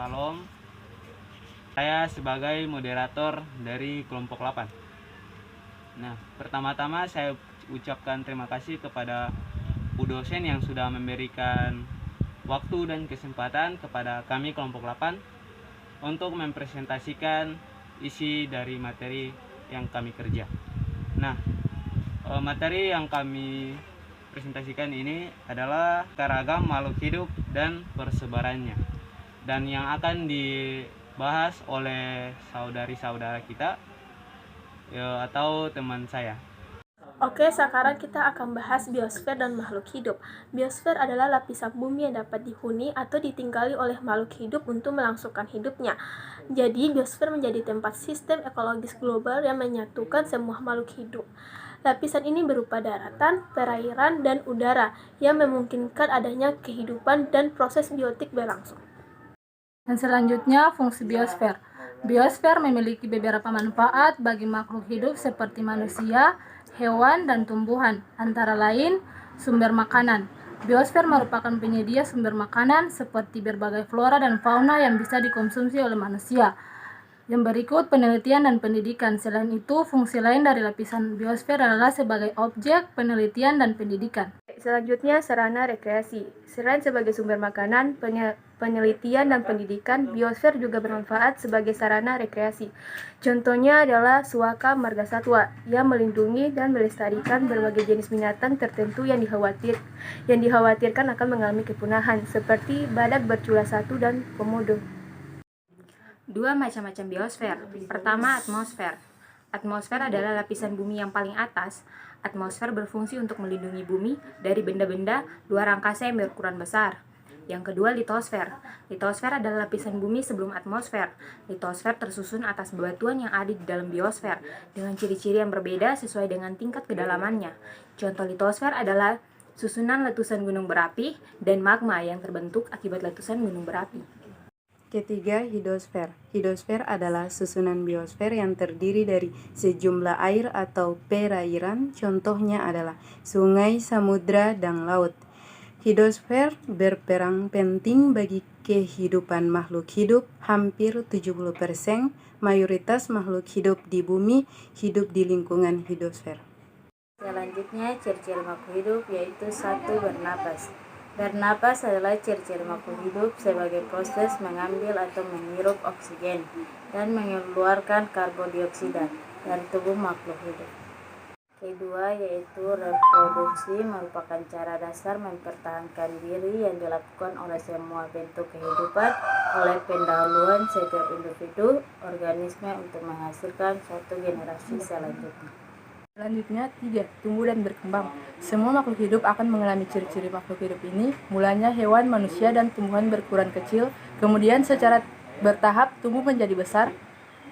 Salom. Saya sebagai moderator dari kelompok 8. Nah, pertama-tama saya ucapkan terima kasih kepada Bu dosen yang sudah memberikan waktu dan kesempatan kepada kami kelompok 8 untuk mempresentasikan isi dari materi yang kami kerja. Nah, materi yang kami presentasikan ini adalah keragam makhluk hidup dan persebarannya, dan yang akan dibahas oleh saudari-saudara kita atau teman saya. Oke, sekarang kita akan bahas biosfer dan makhluk hidup. Biosfer adalah lapisan bumi yang dapat dihuni atau ditinggali oleh makhluk hidup untuk melangsungkan hidupnya. Jadi, biosfer menjadi tempat sistem ekologis global yang menyatukan semua makhluk hidup. Lapisan ini berupa daratan, perairan, dan udara yang memungkinkan adanya kehidupan dan proses biotik berlangsung. Dan selanjutnya, fungsi biosfer. Biosfer memiliki beberapa manfaat bagi makhluk hidup seperti manusia, hewan, dan tumbuhan, antara lain sumber makanan. Biosfer merupakan penyedia sumber makanan seperti berbagai flora dan fauna yang bisa dikonsumsi oleh manusia. Yang berikut penelitian dan pendidikan. Selain itu, fungsi lain dari lapisan biosfer adalah sebagai objek penelitian dan pendidikan. Selanjutnya, sarana rekreasi. Selain sebagai sumber makanan, penelitian, dan pendidikan, biosfer juga bermanfaat sebagai sarana rekreasi. Contohnya adalah Suaka Margasatwa yang melindungi dan melestarikan berbagai jenis binatang tertentu yang dikhawatirkan akan mengalami kepunahan, seperti badak bercula 1 dan komodo. Dua macam-macam biosfer. Pertama, atmosfer. Atmosfer adalah lapisan bumi yang paling atas. Atmosfer berfungsi untuk melindungi bumi dari benda-benda luar angkasa yang berukuran besar. Yang kedua, litosfer. Litosfer adalah lapisan bumi sebelum atmosfer. Litosfer tersusun atas bebatuan yang ada di dalam biosfer dengan ciri-ciri yang berbeda sesuai dengan tingkat kedalamannya. Contoh litosfer adalah susunan letusan gunung berapi dan magma yang terbentuk akibat letusan gunung berapi. Ketiga, hidrosfer. Hidrosfer adalah susunan biosfer yang terdiri dari sejumlah air atau perairan, contohnya adalah sungai, samudra, dan laut. Hidrosfer berperan penting bagi kehidupan makhluk hidup. Hampir 70% mayoritas makhluk hidup di bumi hidup di lingkungan hidrosfer. Selanjutnya, ciri-ciri makhluk hidup yaitu 1. Bernapas. Bernapas adalah ciri-ciri makhluk hidup sebagai proses mengambil atau menghirup oksigen dan mengeluarkan karbon dioksida dari tubuh makhluk hidup. Kedua, yaitu reproduksi, merupakan cara dasar mempertahankan diri yang dilakukan oleh semua bentuk kehidupan oleh pendahuluan setiap individu organisme untuk menghasilkan suatu generasi selanjutnya. Selanjutnya, 3. Tumbuh dan berkembang. Semua makhluk hidup akan mengalami ciri-ciri makhluk hidup ini, mulanya hewan, manusia, dan tumbuhan berukuran kecil, kemudian secara bertahap tumbuh menjadi besar.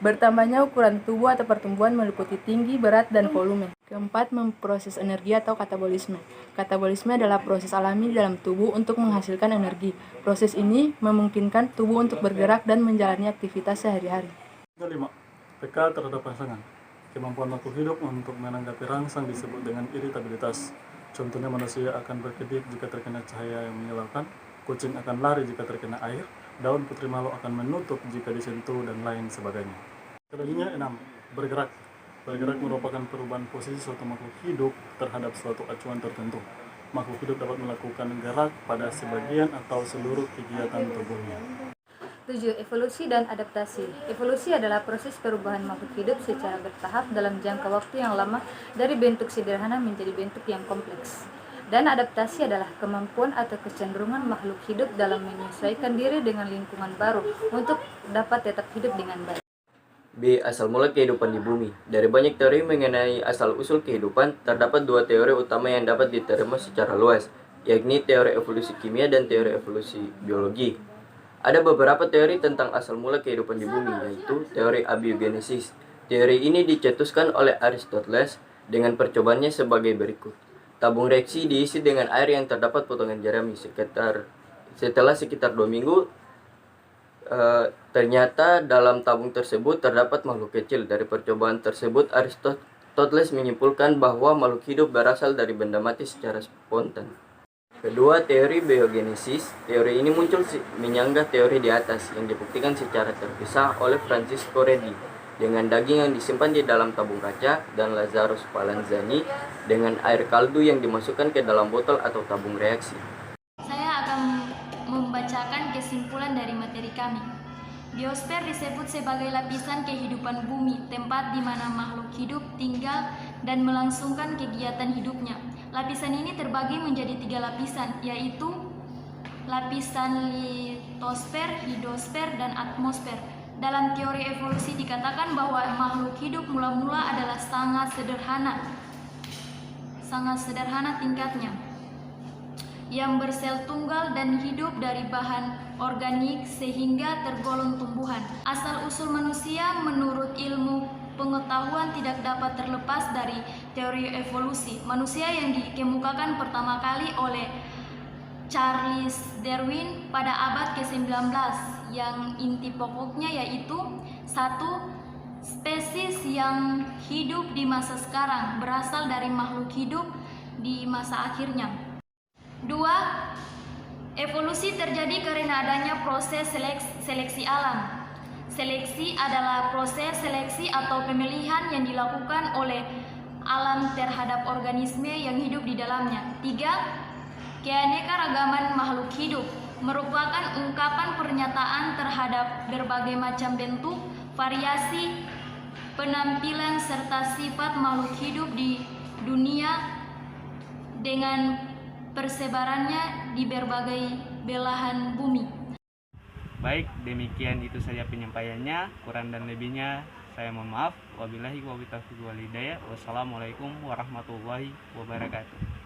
Bertambahnya ukuran tubuh atau pertumbuhan meliputi tinggi, berat, dan volume. Keempat, memproses energi atau katabolisme. Katabolisme adalah proses alami di dalam tubuh untuk menghasilkan energi. Proses ini memungkinkan tubuh untuk bergerak dan menjalani aktivitas sehari-hari. 5. Peka terhadap rangsangan. Kemampuan makhluk hidup untuk menanggapi rangsang disebut dengan iritabilitas. Contohnya, manusia akan berkedip jika terkena cahaya yang menyilaukan, kucing akan lari jika terkena air, daun putri malu akan menutup jika disentuh, dan lain sebagainya. Selanjutnya 6. Bergerak. Bergerak merupakan perubahan posisi suatu makhluk hidup terhadap suatu acuan tertentu. Makhluk hidup dapat melakukan gerak pada sebagian atau seluruh kegiatan tubuhnya. 7. Evolusi dan adaptasi. Evolusi adalah proses perubahan makhluk hidup secara bertahap dalam jangka waktu yang lama dari bentuk sederhana menjadi bentuk yang kompleks. Dan adaptasi adalah kemampuan atau kecenderungan makhluk hidup dalam menyesuaikan diri dengan lingkungan baru untuk dapat tetap hidup dengan baik. B. Asal mula kehidupan di bumi. Dari banyak teori mengenai asal-usul kehidupan, terdapat dua teori utama yang dapat diterima secara luas, yakni teori evolusi kimia dan teori evolusi biologi. Ada beberapa teori tentang asal mula kehidupan di bumi, yaitu teori abiogenesis. Teori ini dicetuskan oleh Aristoteles dengan percobaannya sebagai berikut. Tabung reaksi diisi dengan air yang terdapat potongan jerami. Setelah sekitar 2 minggu, ternyata dalam tabung tersebut terdapat makhluk kecil. Dari percobaan tersebut, Aristoteles menyimpulkan bahwa makhluk hidup berasal dari benda mati secara spontan. Kedua, teori biogenesis. Teori ini muncul menyanggah teori di atas yang dibuktikan secara terpisah oleh Francisco Redi dengan daging yang disimpan di dalam tabung kaca dan Lazarus Spallanzani dengan air kaldu yang dimasukkan ke dalam botol atau tabung reaksi. Saya akan membacakan kesimpulan dari materi kami. Biosfer disebut sebagai lapisan kehidupan bumi, tempat di mana makhluk hidup tinggal dan melangsungkan kegiatan hidupnya. Lapisan ini terbagi menjadi 3 lapisan, yaitu lapisan litosfer, hidrosfer, dan atmosfer. Dalam teori evolusi dikatakan bahwa makhluk hidup mula-mula adalah sangat sederhana tingkatnya, yang bersel tunggal dan hidup dari bahan organik sehingga tergolong tumbuhan. Asal-usul manusia menurut ilmu pengetahuan tidak dapat terlepas dari teori evolusi. Manusia yang dikemukakan pertama kali oleh Charles Darwin pada abad ke-19 yang inti pokoknya yaitu 1. Spesies yang hidup di masa sekarang berasal dari makhluk hidup di masa akhirnya. 2. Evolusi terjadi karena adanya proses seleksi alam. Seleksi adalah proses seleksi atau pemilihan yang dilakukan oleh alam terhadap organisme yang hidup di dalamnya. 3. Keanekaragaman makhluk hidup merupakan ungkapan pernyataan terhadap berbagai macam bentuk, variasi, penampilan, serta sifat makhluk hidup di dunia dengan persebarannya di berbagai belahan bumi. Baik, demikian itu saja penyampaiannya. Kurang dan lebihnya saya mohon maaf. Wabillahi taufiq wal hidayah. Wassalamualaikum warahmatullahi wabarakatuh.